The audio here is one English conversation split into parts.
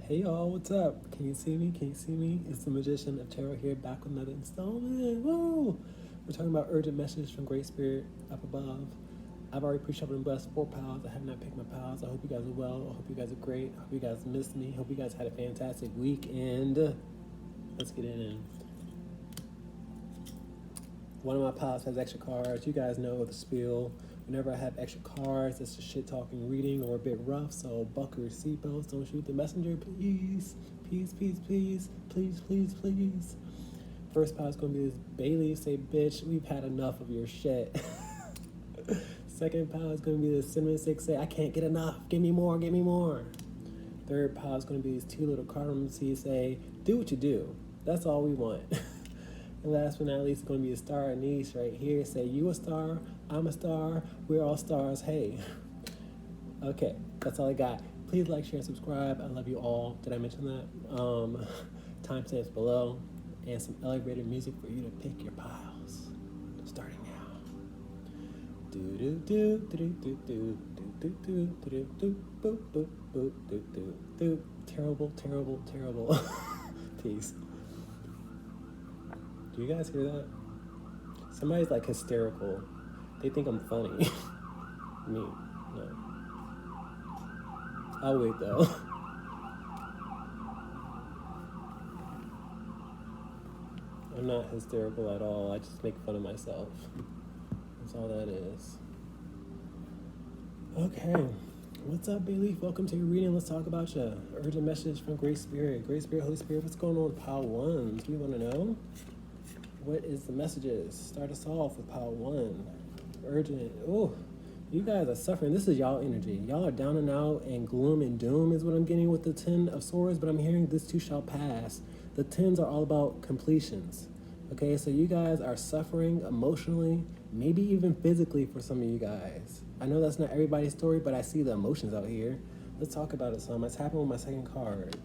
Hey y'all, what's up? Can you see me? Can you see me? It's the Magician of Tarot here, back with another installment. Woo! We're talking about urgent message from Great Spirit up above. I've already pre-shuffled and blessed 4 piles. I have not picked my piles. I hope you guys are well. I hope you guys are great. I hope you guys missed me. I hope you guys had a fantastic weekend. Let's get it in. One of my piles has extra cards. You guys know the spiel. Whenever I have extra cards, it's just shit talking reading or a bit rough, so buckle your seatbelts. Don't shoot the messenger, please. Please, please, please. Please, please, please. First pile is going to be this Bailey say, bitch, we've had enough of your shit. Second pile is going to be the Cinnamon 6 say, I can't get enough. Give me more, give me more. Third pile is going to be these two little cardamom seeds say, do what you do. That's all we want. And last but not least, it's going to be a star ANISE right here. Say, you a star, I'm a star, we're all stars, hey. Okay, that's all I got. Please like, share, and subscribe. I love you all. Did I mention that? Timestamps below. And some elevator music for you to pick your piles. Starting now. Do do do do do do do do do do do do do do do do. Terrible, terrible, terrible. Peace. Do you guys hear that? Somebody's like hysterical. They think I'm funny. Me, no. I'll wait though. I'm not hysterical at all. I just make fun of myself. That's all that is. Okay. What's up, Bailey? Welcome to your reading. Let's talk about your urgent message from Great Spirit. Great Spirit, Holy Spirit, what's going on with pile ones? Do you want to know? What is the messages? Start us off with pile one. Urgent. Oh, you guys are suffering. This is y'all energy. Y'all are down and out, and gloom and doom is what I'm getting with the 10 of swords, but I'm hearing this too shall pass. The 10s are all about completions. Okay, so you guys are suffering emotionally, maybe even physically for some of you guys. I know that's not everybody's story, but I see the emotions out here. Let's talk about it some. It's happened with my second card.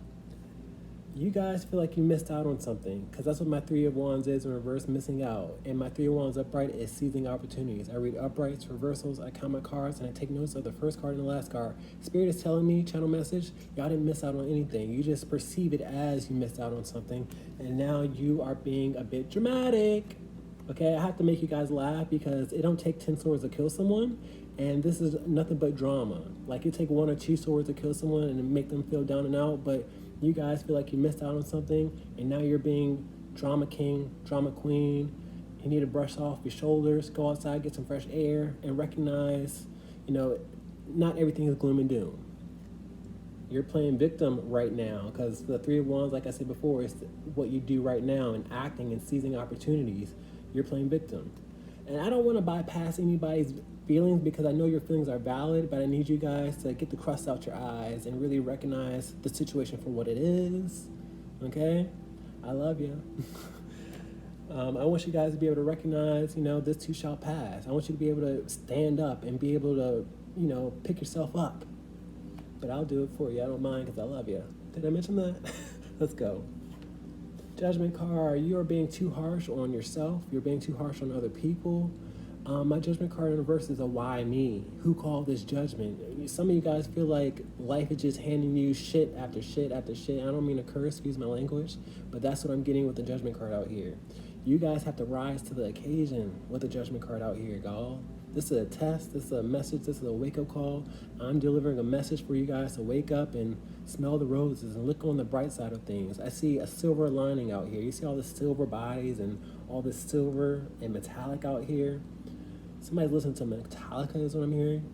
You guys feel like you missed out on something, because that's what my 3 of Wands is in reverse, missing out. And my 3 of Wands upright is seizing opportunities. I read uprights, reversals, I count my cards, and I take notes of the first card and the last card. Spirit is telling me, channel message, y'all didn't miss out on anything. You just perceive it as you missed out on something, and now you are being a bit dramatic. Okay, I have to make you guys laugh because it don't take 10 swords to kill someone, and this is nothing but drama. Like, it take 1 or 2 swords to kill someone and make them feel down and out, but you guys feel like you missed out on something, and now you're being drama king, drama queen. You need to brush off your shoulders, go outside, get some fresh air, and recognize, not everything is gloom and doom. You're playing victim right now, because the 3 of Wands, like I said before, is what you do right now in acting and seizing opportunities. You're playing victim. And I don't want to bypass anybody's feelings because I know your feelings are valid, but I need you guys to get the crust out your eyes and really recognize the situation for what it is. Okay? I love you. I want you guys to be able to recognize, this too shall pass. I want you to be able to stand up and be able to, pick yourself up. But I'll do it for you. I don't mind because I love you. Did I mention that? Let's go. Judgment card, you are being too harsh on yourself. You're being too harsh on other people. My judgment card in reverse is a why me? Who called this judgment? Some of you guys feel like life is just handing you shit after shit after shit. I don't mean to curse, excuse my language, but that's what I'm getting with the judgment card out here. You guys have to rise to the occasion with the judgment card out here, y'all. This is a test, this is a message, this is a wake-up call. I'm delivering a message for you guys to wake up and smell the roses and look on the bright side of things. I see a silver lining out here. You see all the silver bodies and all this silver and metallic out here? Somebody's listening to Metallica is what I'm hearing.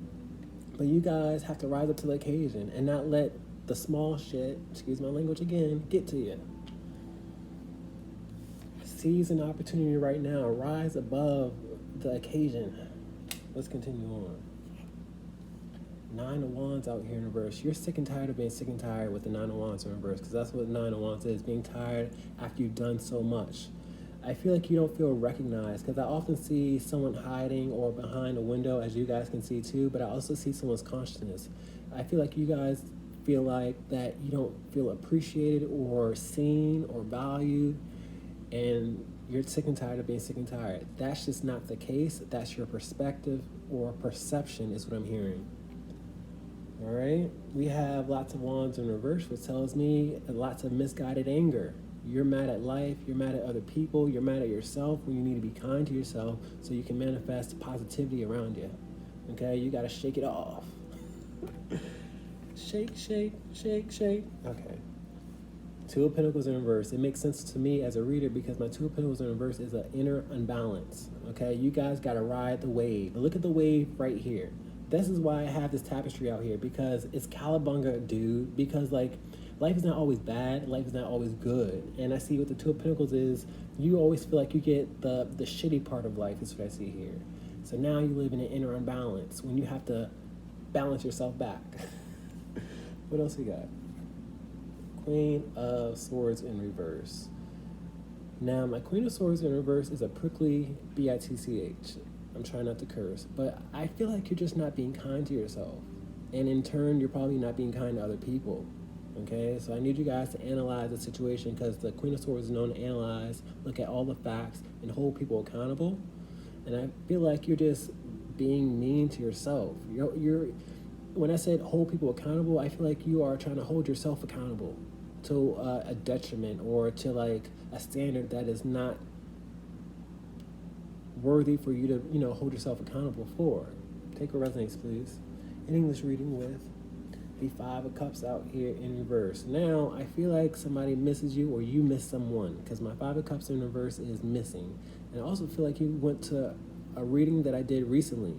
But you guys have to rise up to the occasion and not let the small shit, excuse my language again, get to you. Seize an opportunity right now. Rise above the occasion. Let's continue on. 9 of Wands out here in reverse. You're sick and tired of being sick and tired with the 9 of Wands in reverse, because that's what 9 of Wands is, being tired after you've done so much. I feel like you don't feel recognized, because I often see someone hiding or behind a window, as you guys can see too, but I also see someone's consciousness. I feel like you guys feel like that you don't feel appreciated or seen or valued, and you're sick and tired of being sick and tired. That's just not the case. That's your perspective or perception is what I'm hearing. All right, we have lots of wands in reverse, which tells me lots of misguided anger. You're mad at life, you're mad at other people, you're mad at yourself when you need to be kind to yourself so you can manifest positivity around you. Okay, you gotta shake it off. Shake, shake, shake, shake. Okay. Two of Pentacles in reverse. It makes sense to me as a reader because my Two of Pentacles in reverse is an inner unbalance. Okay, you guys gotta ride the wave. Look at the wave right here. This is why I have this tapestry out here, because it's Calabunga, dude. Because like, life is not always bad, life is not always good. And I see what the Two of Pentacles is, you always feel like you get the shitty part of life, is what I see here. So now you live in an inner unbalance when you have to balance yourself back. What else we got? Queen of Swords in reverse. Now, my Queen of Swords in reverse is a prickly bitch. I'm trying not to curse, but I feel like you're just not being kind to yourself. And in turn, you're probably not being kind to other people. Okay, so I need you guys to analyze the situation, because the Queen of Swords is known to analyze, look at all the facts, and hold people accountable. And I feel like you're just being mean to yourself. You're when I said hold people accountable, I feel like you are trying to hold yourself accountable to a detriment, or to like a standard that is not worthy for you to, hold yourself accountable for. Take what resonates, please. An English reading with the Five of Cups out here in reverse. Now, I feel like somebody misses you, or you miss someone, because my Five of Cups in reverse is missing. And I also feel like you went to a reading that I did recently.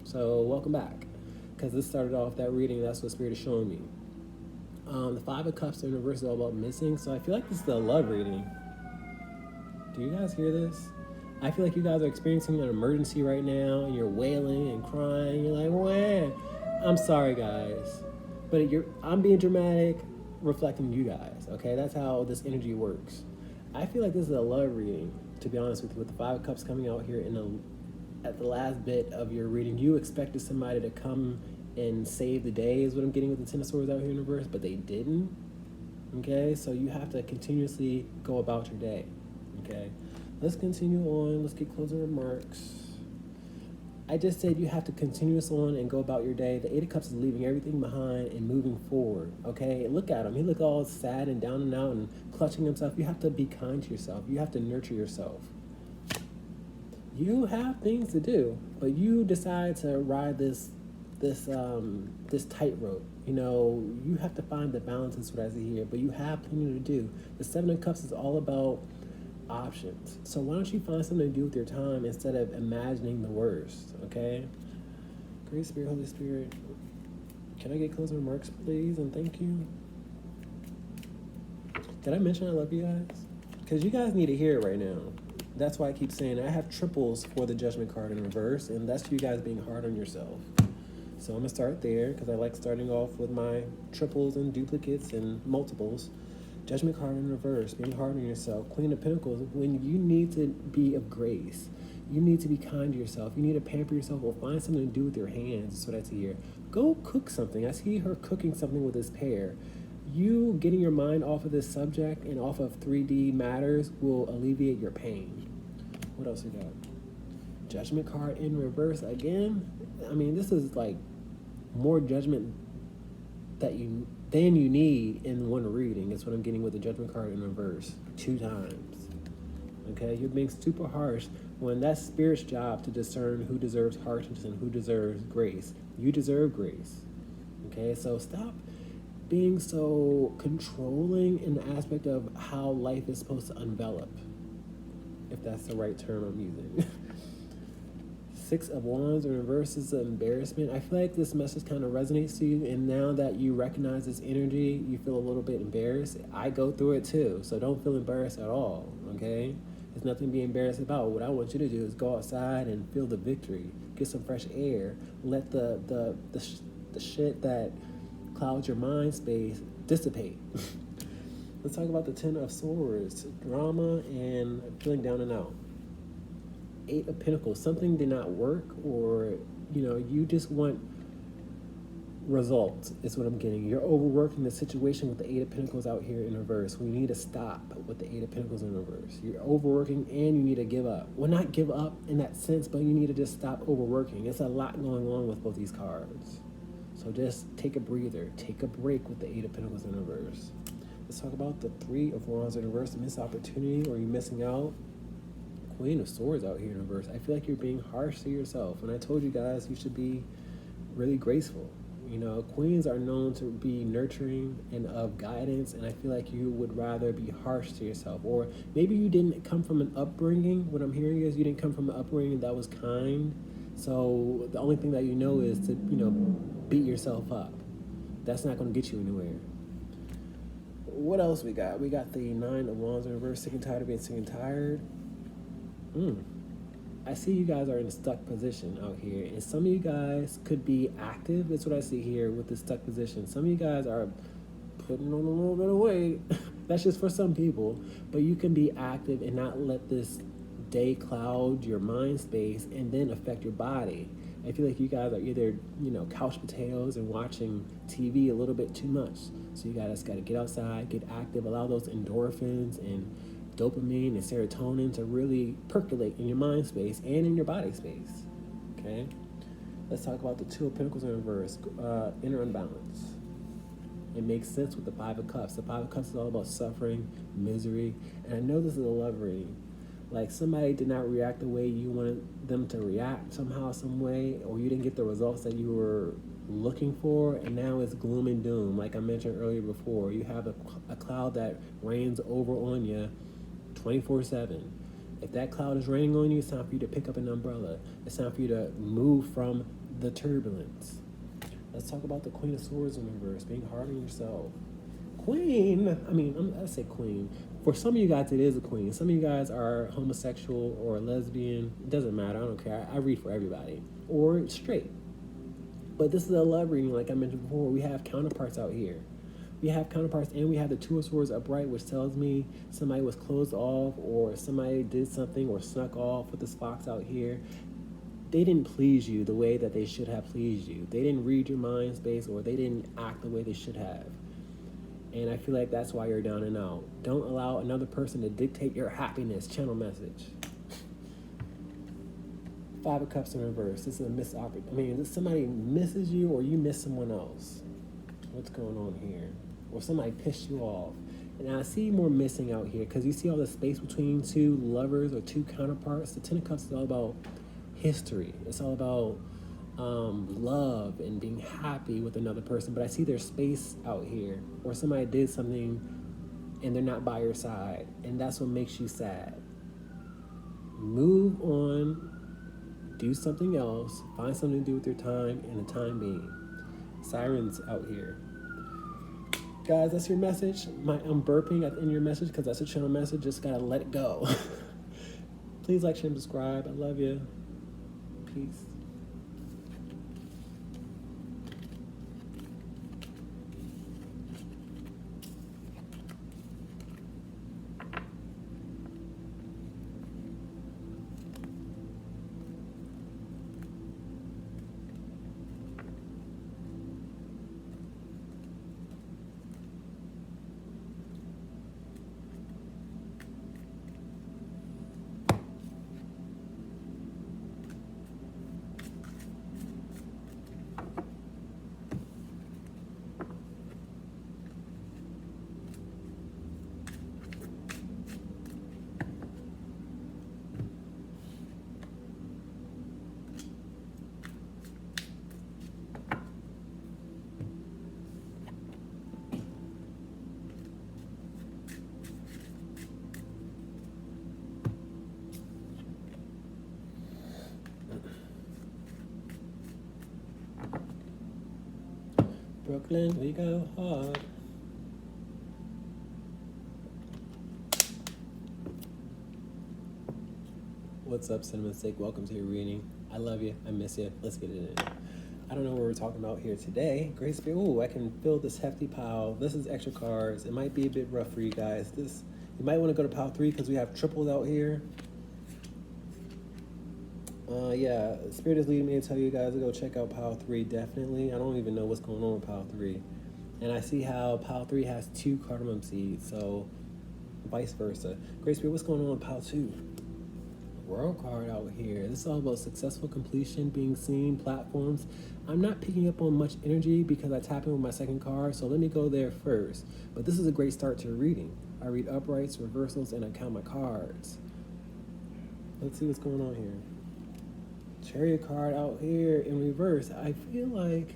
So, welcome back, because this started off that reading. That's what Spirit is showing me. The Five of Cups in reverse is all about missing, so I feel like this is a love reading. Do you guys hear this? I feel like you guys are experiencing an emergency right now, and you're wailing and crying. You're like, wah. I'm sorry, guys, but I'm being dramatic, reflecting you guys. Okay, that's how this energy works. I feel like this is a love reading, to be honest with you. With the Five of Cups coming out here at the last bit of your reading, you expected somebody to come and save the day, is what I'm getting with the Ten of Swords out here in reverse, but they didn't. Okay, so you have to continuously go about your day. Okay, let's continue on. Let's get closing remarks. I just said you have to continue on and go about your day. The Eight of Cups is leaving everything behind and moving forward. Okay, look at him. He look all sad and down and out and clutching himself. You have to be kind to yourself. You have to nurture yourself. You have things to do, but you decide to ride this tightrope. You have to find the balance, is what I see here, but you have plenty to do. The Seven of Cups is all about options. So why don't you find something to do with your time instead of imagining the worst, okay? Great Spirit, Holy Spirit, can I get closing remarks, please, and thank you? Did I mention I love you guys? Because you guys need to hear it right now. That's why I keep saying I have triples for the Judgment card in reverse, and that's you guys being hard on yourself. So I'm going to start there, because I like starting off with my triples and duplicates and multiples. Judgment card in reverse, being hard on yourself. Queen of Pentacles, when you need to be of grace. You need to be kind to yourself. You need to pamper yourself, or find something to do with your hands. That's what I see here. Go cook something. I see her cooking something with this pear. You getting your mind off of this subject and off of 3D matters will alleviate your pain. What else we got? Judgment card in reverse again. I mean, this is like more judgment than you need in one reading. Is what I'm getting with the Judgment card in reverse 2 times. Okay, you're being super harsh when that's Spirit's job to discern who deserves harshness and who deserves grace. You deserve grace. Okay, so stop being so controlling in the aspect of how life is supposed to envelop, if that's the right term I'm using. 6 of Wands in reverse is embarrassment. I feel like this message kind of resonates to you, and now that you recognize this energy, you feel a little bit embarrassed. I go through it too, so don't feel embarrassed at all, okay? There's nothing to be embarrassed about. What I want you to do is go outside and feel the victory. Get some fresh air. Let the shit that clouds your mind space dissipate. Let's talk about the 10 of Swords. Drama and feeling down and out. 8 of Pentacles. Something did not work, or you just want results is what I'm getting. You're overworking the situation with the 8 of Pentacles out here in reverse. We need to stop with the 8 of Pentacles in reverse. You're overworking, and you need to give up. Well, not give up in that sense, but you need to just stop overworking. It's a lot going on with both these cards. So So just take a breather, take a break with the Eight of Pentacles in reverse. Let's talk about the Three of Wands in reverse. Missed opportunity, or you missing out? Queen of Swords out here in reverse. I feel like you're being harsh to yourself. And I told you guys you should be really graceful. You know, queens are known to be nurturing and of guidance, and I feel like you would rather be harsh to yourself. Or maybe you didn't come from an upbringing. What I'm hearing is you didn't come from an upbringing that was kind. So the only thing that you know is to, beat yourself up. That's not going to get you anywhere. What else we got? We got the Nine of Wands in reverse. Sick and tired of being sick and tired. I see you guys are in a stuck position out here, and some of you guys could be active. That's what I see here with the stuck position. Some of you guys are putting on a little bit of weight. That's just for some people, but you can be active and not let this day cloud your mind space and then affect your body. I feel like you guys are either, couch potatoes and watching TV a little bit too much. So you guys got to get outside, get active, allow those endorphins and dopamine and serotonin to really percolate in your mind space and in your body space. Okay? Let's talk about the Two of Pentacles in reverse, inner unbalance. It makes sense with the Five of Cups. The Five of Cups is all about suffering, misery, and I know this is a love reading. Like somebody did not react the way you wanted them to react somehow, some way, or you didn't get the results that you were looking for, and now it's gloom and doom. Like I mentioned earlier before, you have a cloud that rains over on you 24/7. If that cloud is raining on you, it's time for you to pick up an umbrella. It's time for you to move from the turbulence. Let's talk about the Queen of Swords in reverse, being hard on yourself. I say queen. For some of you guys, it is a queen. Some of you guys are homosexual or lesbian. It doesn't matter. I don't care. I read for everybody. Or straight. But this is a love reading, like I mentioned before. We have counterparts out here. We have counterparts, and we have the Two of Swords upright, which tells me somebody was closed off, or somebody did something or snuck off with this fox out here. They didn't please you the way that they should have pleased you. They didn't read your mind space, or they didn't act the way they should have. And I feel like that's why you're down and out. Don't allow another person to dictate your happiness. Channel message. Five of Cups in reverse. This is a missed opportunity. Somebody misses you, or you miss someone else. What's going on here? Or somebody pissed you off. And I see more missing out here, because you see all the space between two lovers or two counterparts. The Ten of Cups is all about history. It's all about love and being happy with another person. But I see there's space out here, or somebody did something and they're not by your side, and that's what makes you sad. Move on, do something else, find something to do with your time and the time being. Sirens out here. Guys, that's your message. I'm burping at the end of your message because that's a channel message. Just gotta let it go. Please like, share, and subscribe. I love you. Peace. Brooklyn, we go hard. What's up, Cinnamon Steak? Welcome to your reading. I love you. I miss you. Let's get it in. I don't know what we're talking about here today. Great Spirit. Ooh, I can fill this hefty pile. This is extra cards. It might be a bit rough for you guys. You might want to go to pile 3 because we have triples out here. Yeah, Spirit is leading me to tell you guys to go check out pile 3, definitely. I don't even know what's going on with pile 3. And I see how pile 3 has 2 cardamom seeds, so vice versa. Great Spirit, what's going on with pile 2? World card out here. This is all about successful completion, being seen, platforms. I'm not picking up on much energy because I tap in with my second card, so let me go there first. But this is a great start to reading. I read uprights, reversals, and I count my cards. Let's see what's going on here. Chariot card out here in reverse. I feel like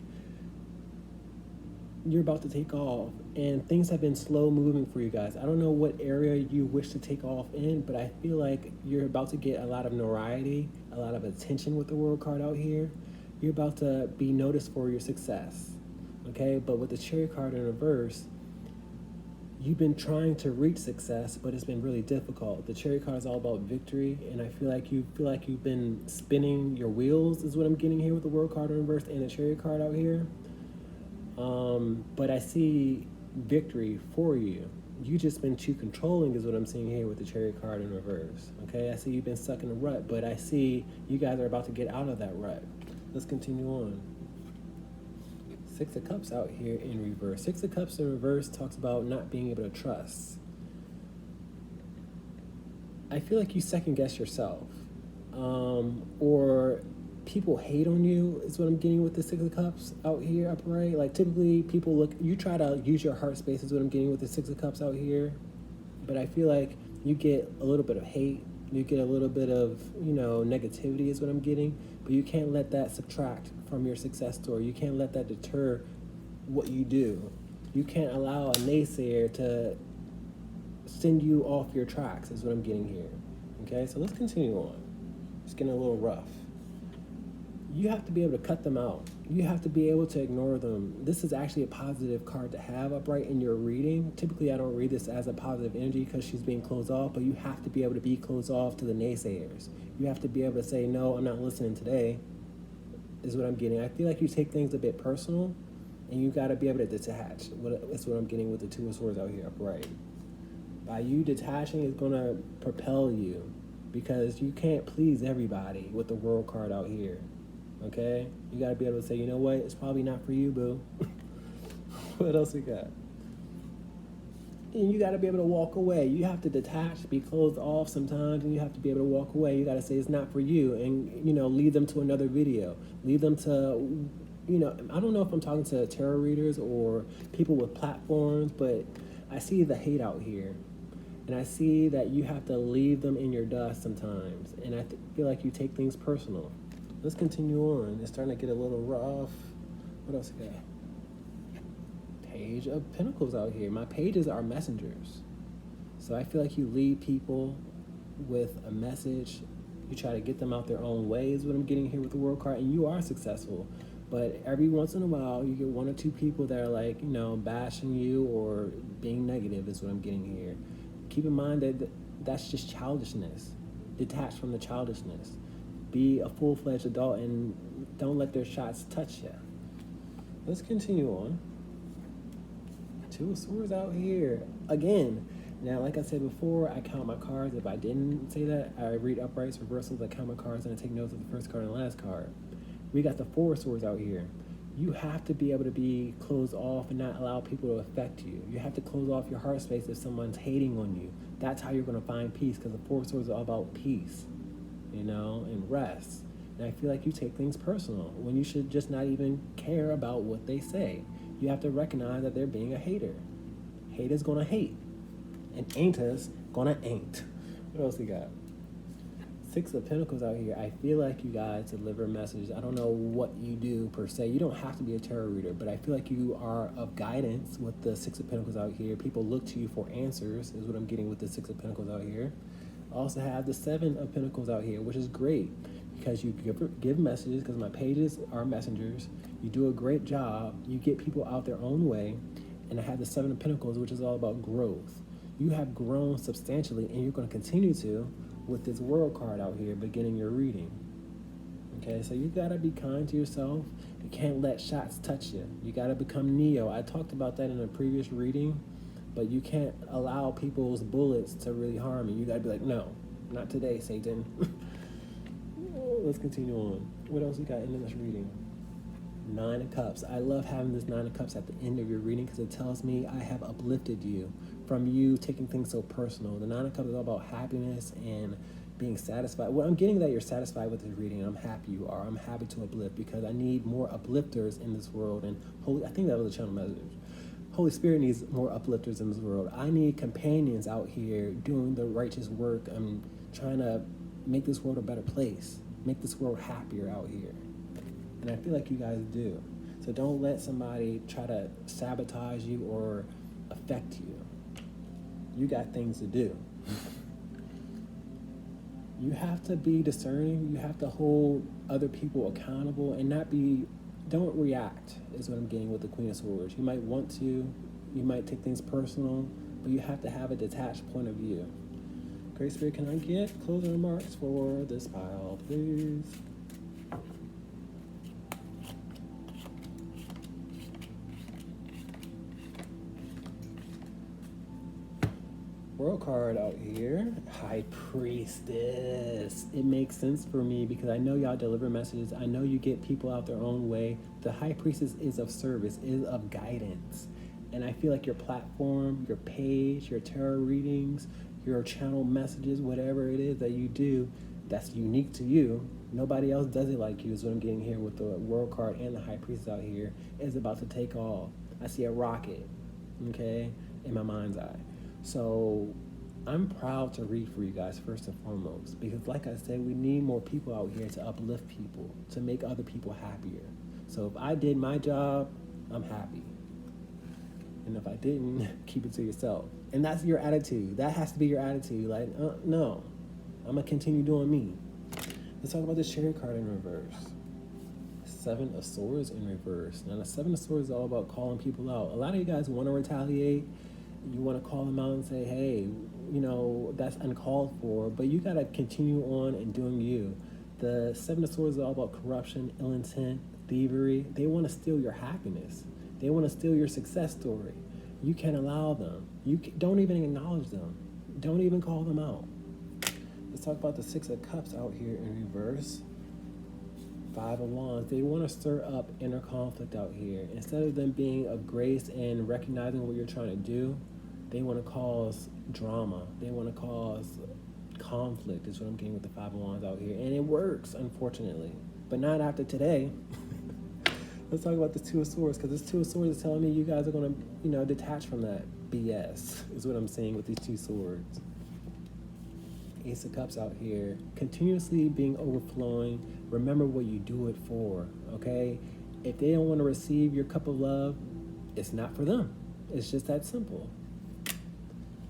you're about to take off, and things have been slow moving for you guys. I don't know what area you wish to take off in, but I feel like you're about to get a lot of notoriety, a lot of attention with the World card out here. You're about to be noticed for your success, okay? But with the Chariot card in reverse, you've been trying to reach success, but it's been really difficult. The Chariot card is all about victory, and I feel like you've been spinning your wheels is what I'm getting here with the World card in reverse and the Chariot card out here. But I see victory for you. You just been too controlling is what I'm seeing here with the Chariot card in reverse. Okay, I see you've been stuck in a rut, but I see you guys are about to get out of that rut. Let's continue on. Six of Cups out here in reverse. Six of Cups in reverse talks about not being able to trust. I feel like you second guess yourself. Or people hate on you is what I'm getting with the Six of Cups out here upright. Like typically people you try to use your heart space is what I'm getting with the Six of Cups out here. But I feel like you get a little bit of hate. You get a little bit of, negativity is what I'm getting. But you can't let that subtract from your success story. You can't let that deter what you do. You can't allow a naysayer to send you off your tracks is what I'm getting here. Okay, so let's continue on. It's getting a little rough. You have to be able to cut them out. You have to be able to ignore them. This is actually a positive card to have upright in your reading. Typically, I don't read this as a positive energy because she's being closed off, but you have to be able to be closed off to the naysayers. You have to be able to say, no, I'm not listening today, is what I'm getting. I feel like you take things a bit personal, and you got to be able to detach. That's what I'm getting with the Two of Swords out here upright. By you detaching is going to propel you because you can't please everybody with the World card out here. Okay? You gotta be able to say, you know what? It's probably not for you, boo. What else we got? And you gotta be able to walk away. You have to detach, be closed off sometimes, and you have to be able to walk away. You gotta say it's not for you, and lead them to another video. Lead them to, I don't know if I'm talking to tarot readers or people with platforms, but I see the hate out here. And I see that you have to leave them in your dust sometimes. And I feel like you take things personal. Let's continue on. It's starting to get a little rough. What else we got? Page of Pentacles out here. My pages are messengers. So I feel like you lead people with a message. You try to get them out their own way is what I'm getting here with the World card. And you are successful. But every once in a while, you get one or two people that are like, bashing you or being negative is what I'm getting here. Keep in mind that that's just childishness. Detach from the childishness. Be a full-fledged adult and don't let their shots touch you. Let's continue on. Two of Swords out here. Again, now like I said before, I count my cards. If I didn't say that, I read uprights, reversals, I count my cards, and I take notes of the first card and the last card. We got the Four of Swords out here. You have to be able to be closed off and not allow people to affect you. You have to close off your heart space if someone's hating on you. That's how you're going to find peace, because the Four of Swords are all about peace. And rest. And I feel like you take things personal when you should just not even care about what they say. You have to recognize that they're being a hater. Haters gonna hate. And ain'ters gonna ain't. What else we got? Six of Pentacles out here. I feel like you guys deliver messages. I don't know what you do per se. You don't have to be a tarot reader, but I feel like you are of guidance with the Six of Pentacles out here. People look to you for answers is what I'm getting with the Six of Pentacles out here. I also have the Seven of Pentacles out here, which is great because you give messages, because my pages are messengers. You do a great job. You get people out their own way. And I have the Seven of Pentacles, which is all about growth. You have grown substantially, and you're going to continue to with this World card out here beginning your reading. Okay, so you got to be kind to yourself. You can't let shots touch you. You got to become Neo. I talked about that in a previous reading. But you can't allow people's bullets to really harm you. You gotta be like, no, not today, Satan. Let's continue on. What else we got in this reading? Nine of Cups. I love having this Nine of Cups at the end of your reading because it tells me I have uplifted you from you taking things so personal. The Nine of Cups is all about happiness and being satisfied. Well, I'm getting that you're satisfied with this reading, and I'm happy you are. I'm happy to uplift because I need more uplifters in this world. And I think that was a channel message. Holy Spirit needs more uplifters in this world. I need companions out here doing the righteous work. I'm trying to make this world a better place, make this world happier out here. And I feel like you guys do. So don't let somebody try to sabotage you or affect you. You got things to do. You have to be discerning. You have to hold other people accountable and don't react, is what I'm getting with the Queen of Swords. You might want to, you might take things personal, but you have to have a detached point of view. Great Spirit, can I get closing remarks for this pile, please? World card out here, High Priestess. It makes sense for me because I know y'all deliver messages. I know you get people out their own way. The High Priestess is of service, is of guidance. And I feel like your platform, your page, your tarot readings, your channel messages, whatever it is that you do that's unique to you, nobody else does it like you, is what I'm getting here with the World card and the High Priestess out here, is about to take off. I see a rocket, okay, in my mind's eye. So I'm proud to read for you guys first and foremost because like I said, we need more people out here to uplift people, to make other people happier. So if I did my job, I'm happy. And if I didn't, keep it to yourself. And that's your attitude. That has to be your attitude. Like, no, I'm going to continue doing me. Let's talk about the Chariot card in reverse. Seven of Swords in reverse. Now the Seven of Swords is all about calling people out. A lot of you guys want to retaliate. You want to call them out and say, hey, you know, that's uncalled for, but you got to continue on and doing you. The Seven of Swords is all about corruption, ill intent, thievery. They want to steal your happiness. They want to steal your success story. You can't allow them. Don't even acknowledge them. Don't even call them out. Let's talk about the Six of Cups out here in reverse. Five of Wands. They want to stir up inner conflict out here. Instead of them being of grace and recognizing what you're trying to do, they want to cause drama. They want to cause conflict, is what I'm getting with the Five of Wands out here. And it works, unfortunately. But not after today. Let's talk about the Two of Swords, because this Two of Swords is telling me you guys are going to, detach from that BS, is what I'm saying with these two swords. Ace of Cups out here, continuously being overflowing. Remember what you do it for, okay? If they don't want to receive your cup of love, it's not for them. It's just that simple.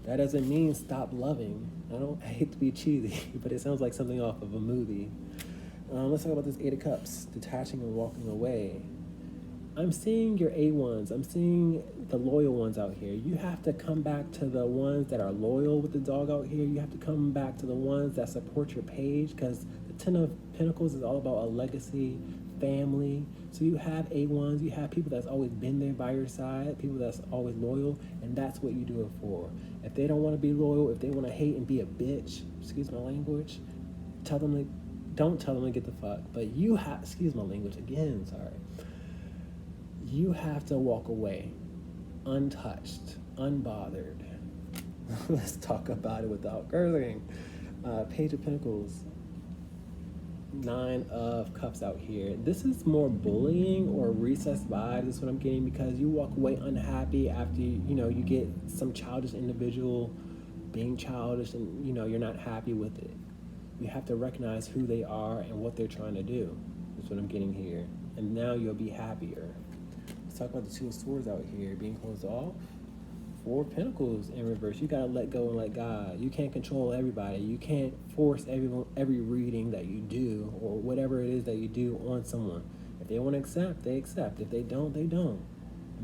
That doesn't mean stop loving. I hate to be cheesy, but it sounds like something off of a movie. Let's talk about this Eight of Cups, detaching and walking away. I'm seeing your A1s. I'm seeing the loyal ones out here. You have to come back to the ones that are loyal with the dog out here. You have to come back to the ones that support your page, because the Ten of Pentacles is all about a legacy, family. So you have A1s. You have people that's always been there by your side, people that's always loyal, and that's what you do it for. If they don't want to be loyal, if they want to hate and be a bitch, excuse my language, don't tell them to get the fuck. But you have, excuse my language again, sorry. You have to walk away, untouched, unbothered. Let's talk about it without cursing. Page of Pentacles, Nine of Cups out here. This is more bullying or recess vibes, is what I'm getting, because you walk away unhappy after you get some childish individual being childish, and you're not happy with it. You have to recognize who they are and what they're trying to do. That's what I'm getting here. And now you'll be happier. Let's talk about the Two of Swords out here being closed off. Four of Pentacles in reverse. You gotta let go and let God. You can't control everybody. You can't force every reading that you do or whatever it is that you do on someone. If they want to accept, they accept. If they don't, they don't.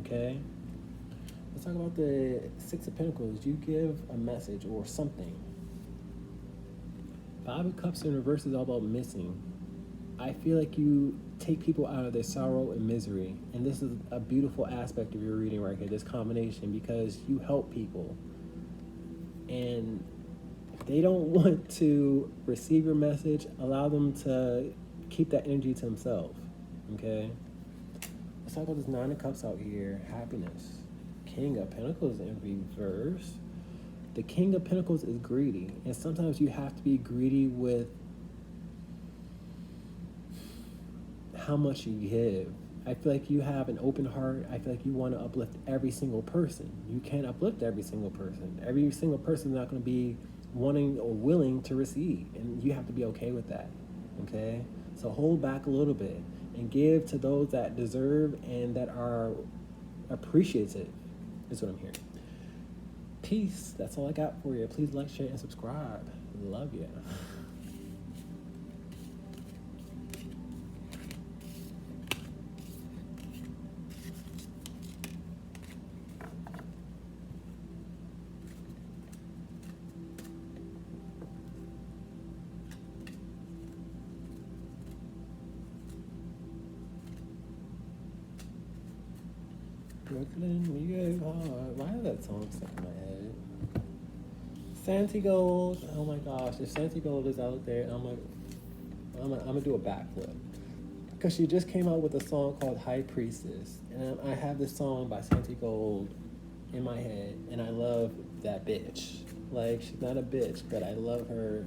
Okay? Let's talk about the Six of Pentacles. You give a message or something. Five of Cups in reverse is all about missing. I feel like you take people out of their sorrow and misery. And this is a beautiful aspect of your reading right here, this combination, because you help people. And if they don't want to receive your message, allow them to keep that energy to themselves, okay? Let's talk about this 9 of Cups out here, happiness. King of Pentacles in reverse. The King of Pentacles is greedy, and sometimes you have to be greedy with how much you give. I feel like you have an open heart. I feel like you want to uplift every single person. You can't uplift every single person. Every single person is not going to be wanting or willing to receive, and you have to be okay with that. Okay? So hold back a little bit and give to those that deserve and that are appreciative, is what I'm hearing. Peace. That's all I got for you. Please like, share, and subscribe. Love ya. Brooklyn, we go hard. Why is that song stuck in my head? Santi Gold. Oh my gosh, if Santi Gold is out there, I'm gonna do a backflip. Because she just came out with a song called High Priestess. And I have this song by Santi Gold in my head, and I love that bitch. Like, she's not a bitch, but I love her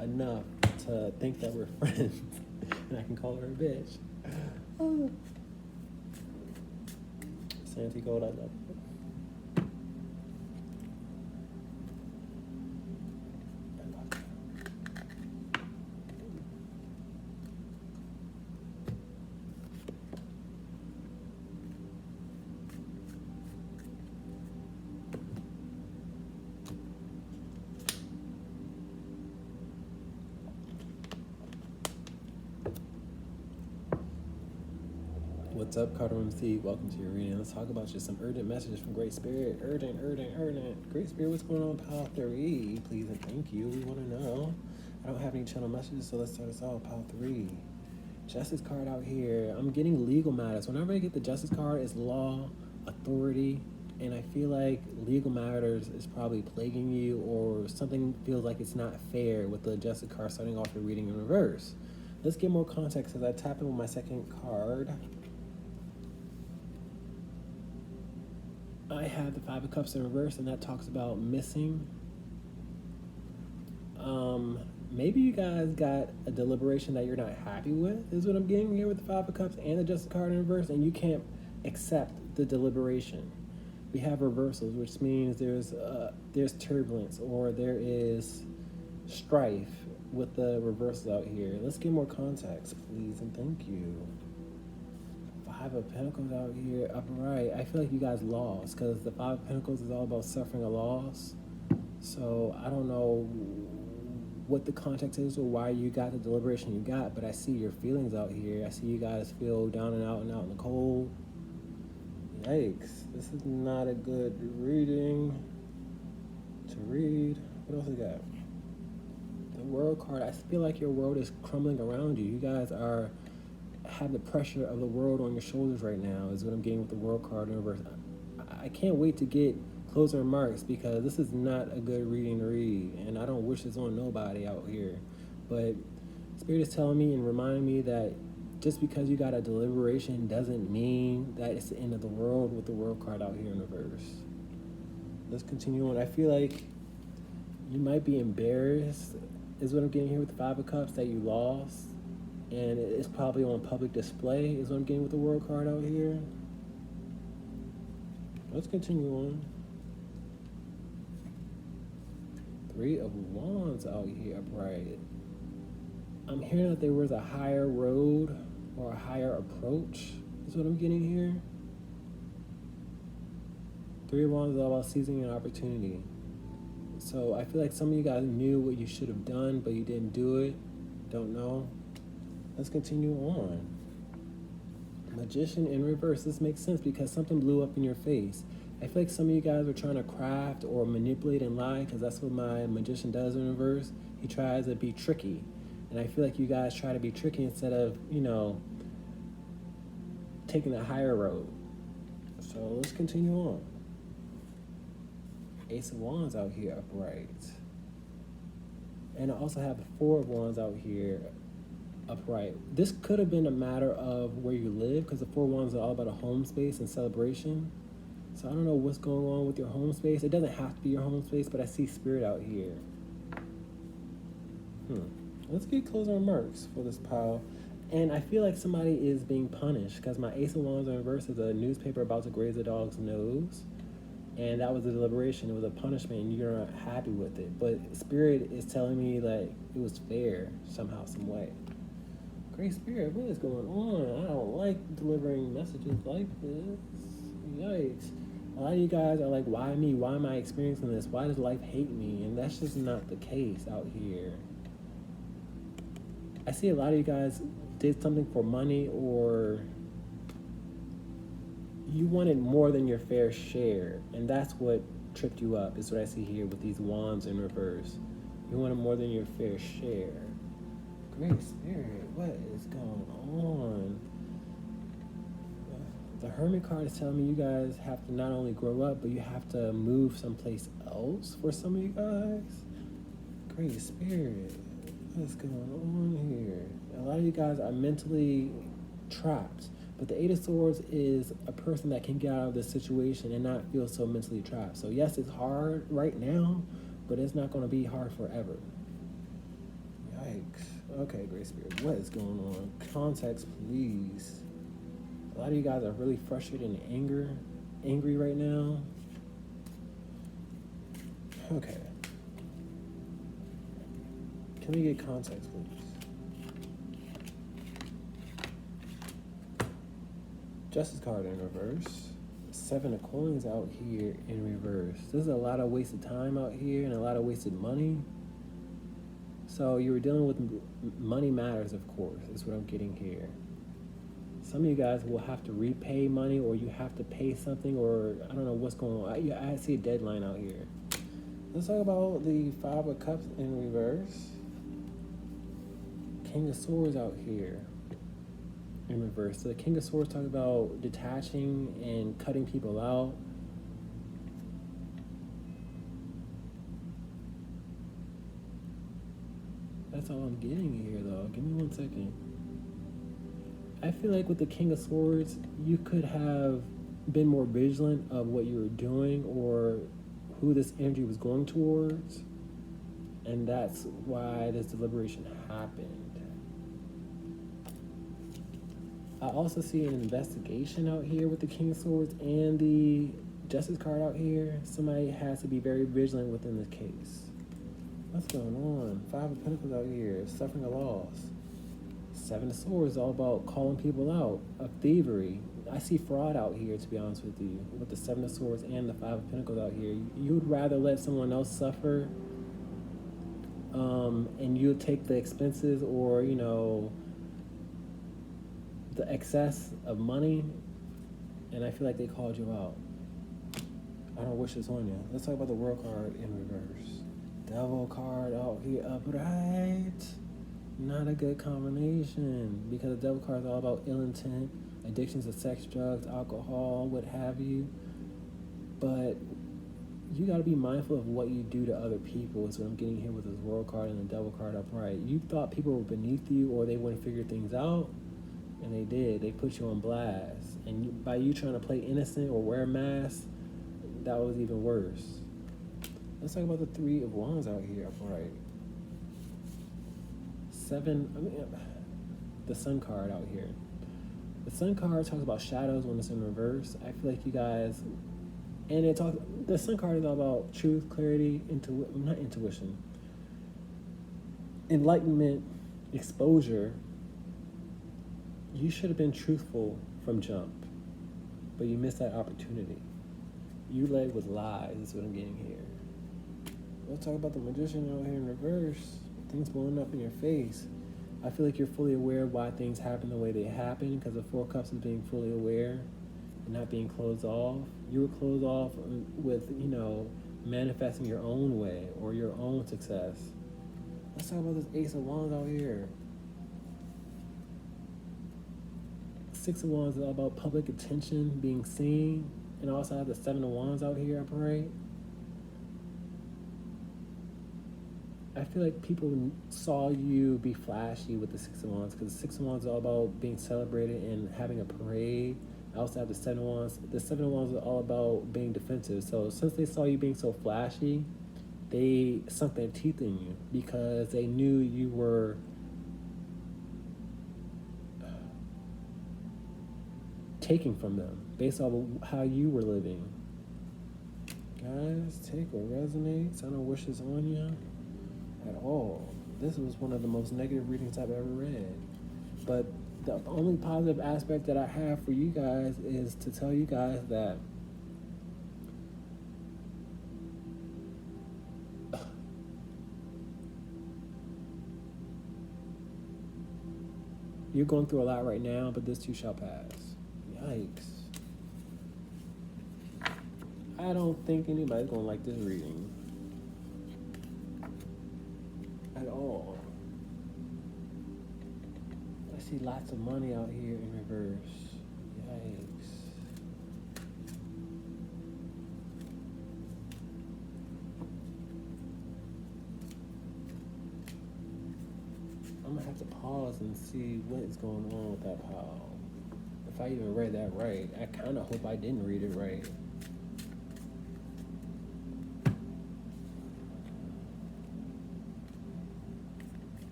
enough to think that we're friends. And I can call her a bitch. Oh. Santi Gold, I love it. What's up, Cardamom Seed? Welcome to your reading. Let's talk about just some urgent messages from Great Spirit. Urgent. Great Spirit, what's going on Pile 3? Please and thank you. We want to know. I don't have any channel messages, so let's start us off. Pile 3. Justice card out here. I'm getting legal matters. Whenever I get the Justice card, it's law, authority, and I feel like legal matters is probably plaguing you, or something feels like it's not fair with the Justice card starting off your reading in reverse. Let's get more context as I tap in with my second card. I have the Five of Cups in reverse, and that talks about missing. Maybe you guys got a deliberation that you're not happy with, is what I'm getting here with the Five of Cups and the Justice card in reverse, and you can't accept the deliberation. We have reversals, which means there's turbulence, or there is strife with the reversals out here. Let's get more context, please, and thank you. Five of Pentacles out here, upright. I feel like you guys lost, because the Five of Pentacles is all about suffering a loss. So I don't know what the context is or why you got the deliberation you got, but I see your feelings out here. I see you guys feel down and out in the cold. Yikes. This is not a good reading to read. What else we got? The World card. I feel like your world is crumbling around you. You guys have the pressure of the world on your shoulders right now, is what I'm getting with the World card in reverse. I can't wait to get closing remarks, because this is not a good reading to read, and I don't wish this on nobody out here. But Spirit is telling me and reminding me that just because you got a deliberation doesn't mean that it's the end of the world with the World card out here in reverse. Let's continue on. I feel like you might be embarrassed, is what I'm getting here with the Five of Cups, that you lost. And it's probably on public display, is what I'm getting with the World card out here. Let's continue on. Three of Wands out here, upright. I'm hearing that there was a higher road or a higher approach, is what I'm getting here. Three of Wands is all about seizing an opportunity. So I feel like some of you guys knew what you should have done, but you didn't do it. Don't know. Let's continue on. Magician in reverse. This makes sense because something blew up in your face. I feel like some of you guys are trying to craft or manipulate and lie, because that's what my Magician does in reverse. He tries to be tricky. And I feel like you guys try to be tricky instead of, taking the higher road. So let's continue on. Ace of Wands out here upright. And I also have the Four of Wands out here upright. This could have been a matter of where you live, because the Four of Wands are all about a home space and celebration. So I don't know what's going on with your home space. It doesn't have to be your home space, but I see spirit out here. Let's get closing remarks for this pile. And I feel like somebody is being punished because my Ace of Wands in reverse is a newspaper about to graze a dog's nose. And that was a deliberation. It was a punishment, and you're not happy with it. But Spirit is telling me like it was fair somehow, some way. Great Spirit, what is going on? I don't like delivering messages like this. Yikes. A lot of you guys are like, why me? Why am I experiencing this? Why does life hate me? And that's just not the case out here. I see a lot of you guys did something for money, or you wanted more than your fair share, and that's what tripped you up, is what I see here with these wands in reverse. You wanted more than your fair share. Great Spirit, what is going on? The Hermit card is telling me you guys have to not only grow up, but you have to move someplace else for some of you guys. Great Spirit, what's going on here? A lot of you guys are mentally trapped, but the Eight of Swords is a person that can get out of this situation and not feel so mentally trapped. So yes, it's hard right now, but it's not going to be hard forever. Yikes. Okay, Great Spirit, what is going on? Context, please. A lot of you guys are really frustrated and angry right now. Okay. Can we get context, please? Justice card in reverse. Seven of Coins out here in reverse. This is a lot of wasted time out here and a lot of wasted money. So you were dealing with money matters, of course, is what I'm getting here. Some of you guys will have to repay money, or you have to pay something, or I don't know what's going on. I see a deadline out here. Let's talk about the Five of Cups in reverse. King of Swords out here in reverse. So the King of Swords talks about detaching and cutting people out. That's all I'm getting here, though. Give me 1 second. I feel like with the King of Swords, you could have been more vigilant of what you were doing or who this energy was going towards. And that's why this deliberation happened. I also see an investigation out here with the King of Swords and the Justice card out here. Somebody has to be very vigilant within this case. What's going on? Five of Pentacles out here, suffering a loss. Seven of Swords is all about calling people out of thievery. I see fraud out here, to be honest with you, with the Seven of Swords and the Five of Pentacles out here. You would rather let someone else suffer, and you'll take the expenses or, you know, the excess of money, and I feel like they called you out. I don't wish this on you. Let's talk about the World card in reverse. Devil card out here upright. Not a good combination, because the Devil card is all about ill intent, addictions to sex, drugs, alcohol, what have you. But you got to be mindful of what you do to other people, is what I'm getting here with this World card and the Devil card upright. You thought people were beneath you or they wouldn't figure things out, and they did. They put you on blast. And by you trying to play innocent or wear a mask, that was even worse. Let's talk about the Three of Wands out here upright. The Sun card out here. The Sun card talks about shadows when it's in reverse. I feel like you guys, and the Sun card is all about truth, clarity, not intuition, enlightenment, exposure. You should have been truthful from jump, but you missed that opportunity. You led with lies, is what I'm getting here. Let's talk about the Magician out here in reverse. Things blowing up in your face. I feel like you're fully aware of why things happen the way they happen, because the Four Cups is being fully aware and not being closed off. You were closed off with, you know, manifesting your own way or your own success. Let's talk about this Ace of Wands out here. Six of Wands is all about public attention, being seen, and also have the Seven of Wands out here upright. I feel like people saw you be flashy with the Six of Wands, because the Six of Wands is all about being celebrated and having a parade, I also have the Seven of Wands. The Seven of Wands is all about being defensive. So since they saw you being so flashy, they sunk their teeth in you because they knew you were taking from them based off of how you were living. Guys, take what resonates. I don't wish this on you at all. This was one of the most negative readings I've ever read. But the only positive aspect that I have for you guys is to tell you guys that you're going through a lot right now, but this too shall pass. Yikes. I don't think anybody's going to like this reading at all. I see lots of money out here in reverse. Yikes. I'm going to have to pause and see what is going on with that pile. If I even read that right. I kind of hope I didn't read it right.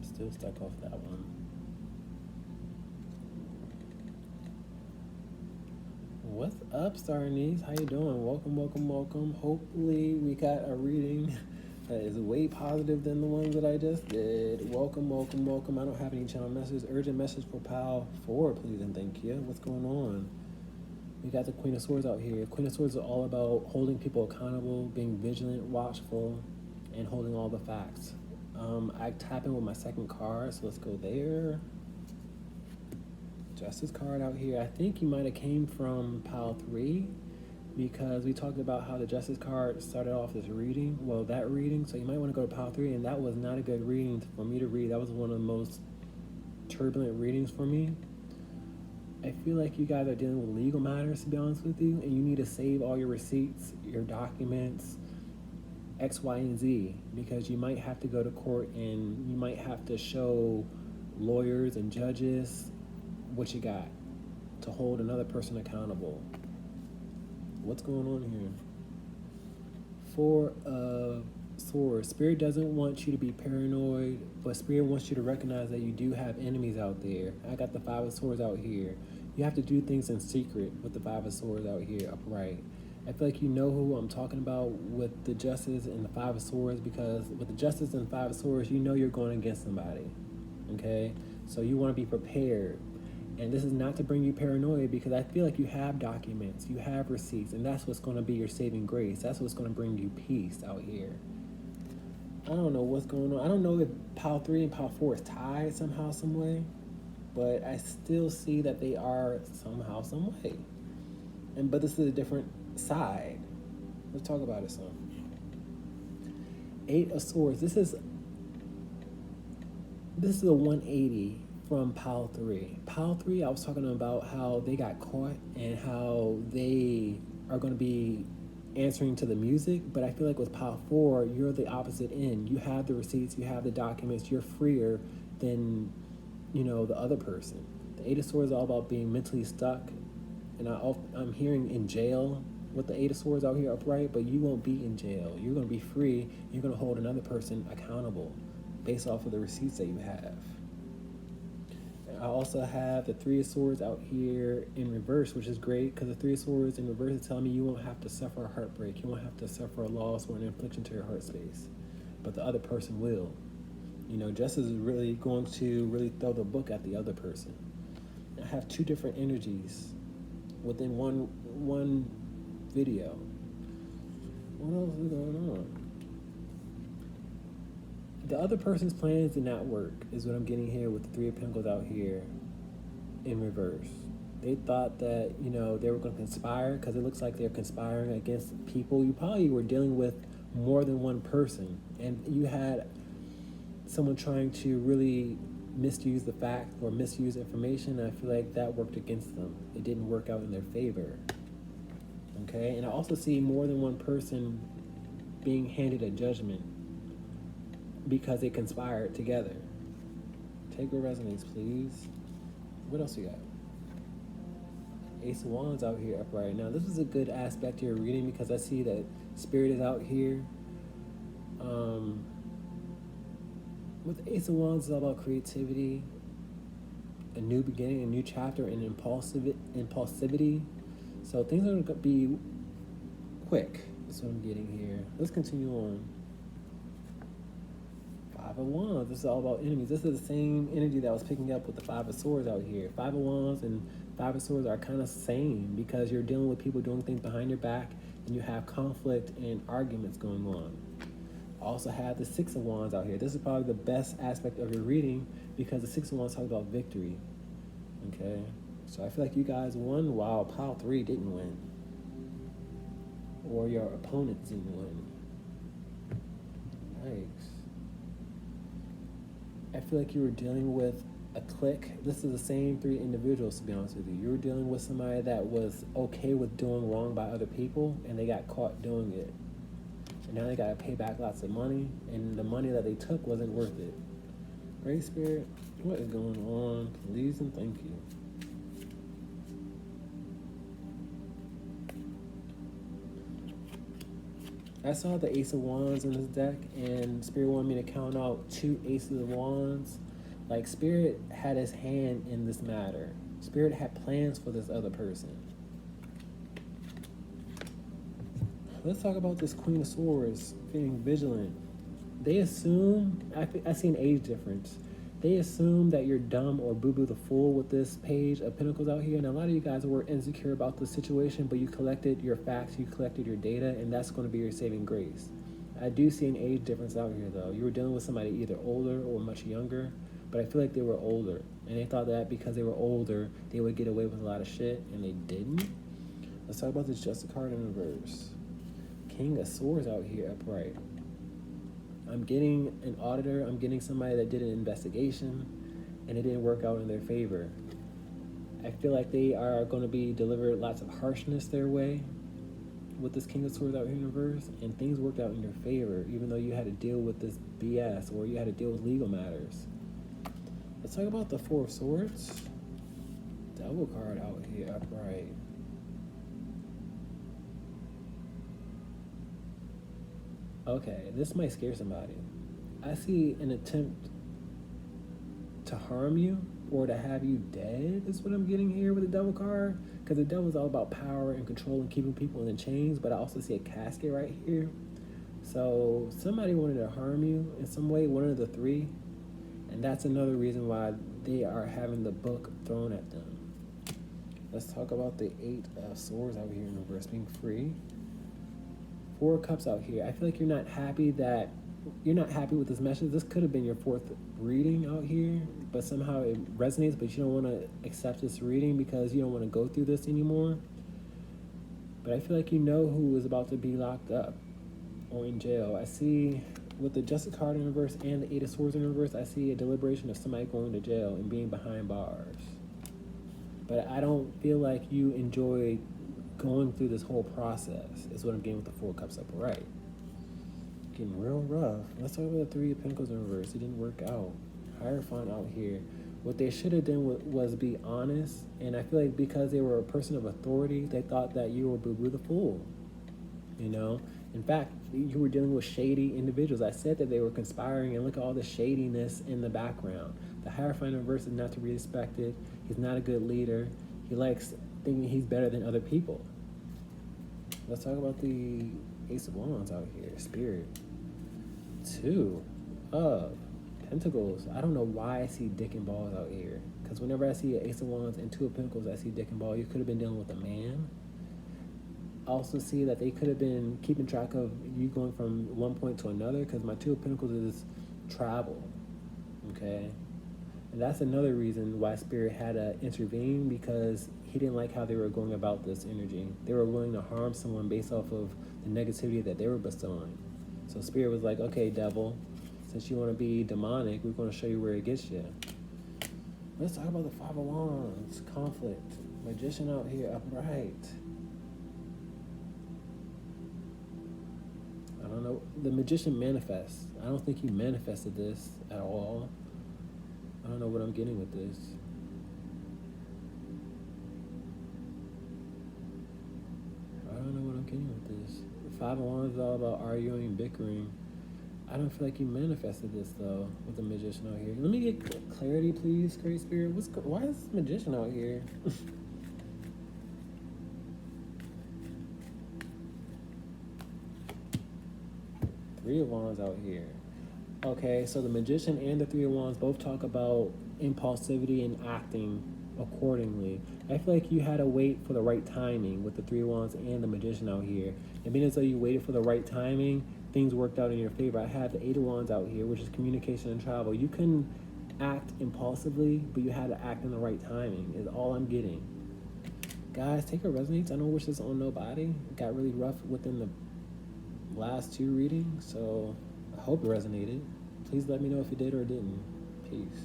Still stuck off that one. What's up, Starnies? How you doing? Welcome, welcome, welcome. Hopefully we got a reading that is way positive than the ones that I just did. Welcome, welcome, welcome. I don't have any channel messages. Urgent message for Pile 4, please and thank you. What's going on? We got the Queen of Swords out here. Queen of Swords is all about holding people accountable, being vigilant, watchful, and holding all the facts. I tap in with my second card, so let's go there. Justice card out here. I think you might have came from pile 3 because we talked about how the Justice card started off this reading. Well, that reading. So you might want to go to pile 3, and that was not a good reading for me to read. That was one of the most turbulent readings for me. I feel like you guys are dealing with legal matters, to be honest with you, and you need to save all your receipts, your documents, X, Y, and Z, because you might have to go to court and you might have to show lawyers and judges what you got to hold another person accountable. What's going on here? 4 of Swords. Spirit doesn't want you to be paranoid, but Spirit wants you to recognize that you do have enemies out there. I got the 5 of Swords out here. You have to do things in secret with the 5 of Swords out here upright. I feel like you know who I'm talking about with the Justice and the 5 of Swords, because with the Justice and 5 of Swords, you know you're going against somebody, okay? So you want to be prepared. And this is not to bring you paranoia, because I feel like you have documents, you have receipts, and that's what's going to be your saving grace. That's what's going to bring you peace out here. I don't know what's going on. I don't know if pile 3 and pile 4 is tied somehow, some way, but I still see that they are somehow, some way. But this is a different side. Let's talk about it some. 8 of Swords. This is a 180 from pile 3. Pile 3, I was talking about how they got caught and how they are going to be answering to the music, but I feel like with pile 4, you're the opposite end. You have the receipts, you have the documents, you're freer than, you know, the other person. The 8 of Swords is all about being mentally stuck, and I'm hearing in jail with the 8 of Swords out here upright, but you won't be in jail. You're going to be free. You're going to hold another person accountable based off of the receipts that you have. I also have the 3 of Swords out here in reverse, which is great, because the 3 of Swords in reverse is telling me you won't have to suffer a heartbreak. You won't have to suffer a loss or an infliction to your heart space, but the other person will. You know, Justice is really going to really throw the book at the other person. I have 2 different energies within one video. What else is going on? The other person's plans did not work, is what I'm getting here with the Three of Pentacles out here in reverse. They thought that, they were going to conspire, because it looks like they're conspiring against people. You probably were dealing with more than one person, and you had someone trying to really misuse the fact or misuse information. I feel like that worked against them. It didn't work out in their favor. Okay, and I also see more than one person being handed a judgment because they conspired together. Take what resonates, please. What else you got? Ace of Wands out here upright. Now, this is a good aspect to your reading because I see that Spirit is out here. With Ace of Wands, it's all about creativity, a new beginning, a new chapter, and impulsivity. So things are going to be quick. That's what I'm getting here. Let's continue on. Five of Wands. This is all about enemies. This is the same energy that I was picking up with the Five of Swords out here. Five of Wands and Five of Swords are kind of same because you're dealing with people doing things behind your back and you have conflict and arguments going on. Also have the Six of Wands out here. This is probably the best aspect of your reading because the Six of Wands talks about victory. Okay? So I feel like you guys won while pile 3 didn't win. Or your opponents didn't win. Yikes. I feel like you were dealing with a clique. This is the same 3 individuals, to be honest with you. You were dealing with somebody that was okay with doing wrong by other people, and they got caught doing it. And now they got to pay back lots of money, and the money that they took wasn't worth it. Great Spirit, what is going on? Please and thank you. I saw the Ace of Wands in this deck, and Spirit wanted me to count out 2 Aces of Wands. Like, Spirit had his hand in this matter. Spirit had plans for this other person. Let's talk about this Queen of Swords being vigilant. They assume, I see an age difference. They assume that you're dumb or boo-boo the fool with this Page of Pentacles out here. And a lot of you guys were insecure about the situation, but you collected your facts, you collected your data, and that's going to be your saving grace. I do see an age difference out here, though. You were dealing with somebody either older or much younger, but I feel like they were older. And they thought that because they were older, they would get away with a lot of shit, and they didn't. Let's talk about this Justice card in reverse. King of Swords out here upright. I'm getting an auditor, I'm getting somebody that did an investigation, and it didn't work out in their favor. I feel like they are going to be delivered lots of harshness their way with this King of Swords out here in reverse, and things worked out in your favor, even though you had to deal with this BS, or you had to deal with legal matters. Let's talk about the Four of Swords. Devil card out here upright. Okay, this might scare somebody. I see an attempt to harm you or to have you dead is what I'm getting here with the Devil card. Because the Devil is all about power and control and keeping people in chains, but I also see a casket right here. So somebody wanted to harm you in some way, one of the 3. And that's another reason why they are having the book thrown at them. Let's talk about the 8 of Swords out here in reverse, being free. 4 of Cups out here. I feel like you're not happy with this message. This could have been your 4th reading out here, but somehow it resonates, but you don't want to accept this reading because you don't want to go through this anymore. But I feel like you know who is about to be locked up or in jail. I see with the Justice card in reverse and the 8 of Swords in reverse, I see a deliberation of somebody going to jail and being behind bars. But I don't feel like you enjoy going through this whole process is what I'm getting with the 4 Cups upright. Getting real rough. Let's talk about the 3 of Pentacles in reverse. It didn't work out. Hierophant out here. What they should have done was be honest, and I feel like because they were a person of authority, they thought that you were boo-boo the fool. In fact, you were dealing with shady individuals. I said that they were conspiring, and look at all the shadiness in the background. The Hierophant in reverse is not to be respected. He's not a good leader. He likes thinking he's better than other people. Let's talk about the Ace of Wands out here. Spirit. 2 of Pentacles. I don't know why I see dick and balls out here. Because whenever I see an Ace of Wands and 2 of Pentacles, I see dick and ball. You could have been dealing with a man. I also see that they could have been keeping track of you going from one point to another, because my 2 of Pentacles is travel, okay? And that's another reason why Spirit had to intervene, because he didn't like how they were going about this energy. They were willing to harm someone based off of the negativity that they were bestowing. So Spirit was like, okay, devil, since you want to be demonic, we're going to show you where it gets you. Let's talk about the Five of Wands, conflict, Magician out here, upright. I don't know. The Magician manifests. I don't think he manifested this at all. I don't know what I'm getting with this. I don't know what I'm getting with this. The Five of Wands is all about arguing, bickering. I don't feel like he manifested this, though, with the Magician out here. Let me get clarity, please, Great Spirit. Why is this Magician out here? Three of Wands out here. Okay, so the Magician and the Three of Wands both talk about impulsivity and acting accordingly. I feel like you had to wait for the right timing with the Three of Wands and the Magician out here. And being as though you waited for the right timing, things worked out in your favor. I have the Eight of Wands out here, which is communication and travel. You can act impulsively, but you had to act in the right timing, is all I'm getting. Guys, take what resonates. I don't wish this on nobody. It got really rough within the last two readings, so I hope it resonated. Please let me know if it did or it didn't. Peace.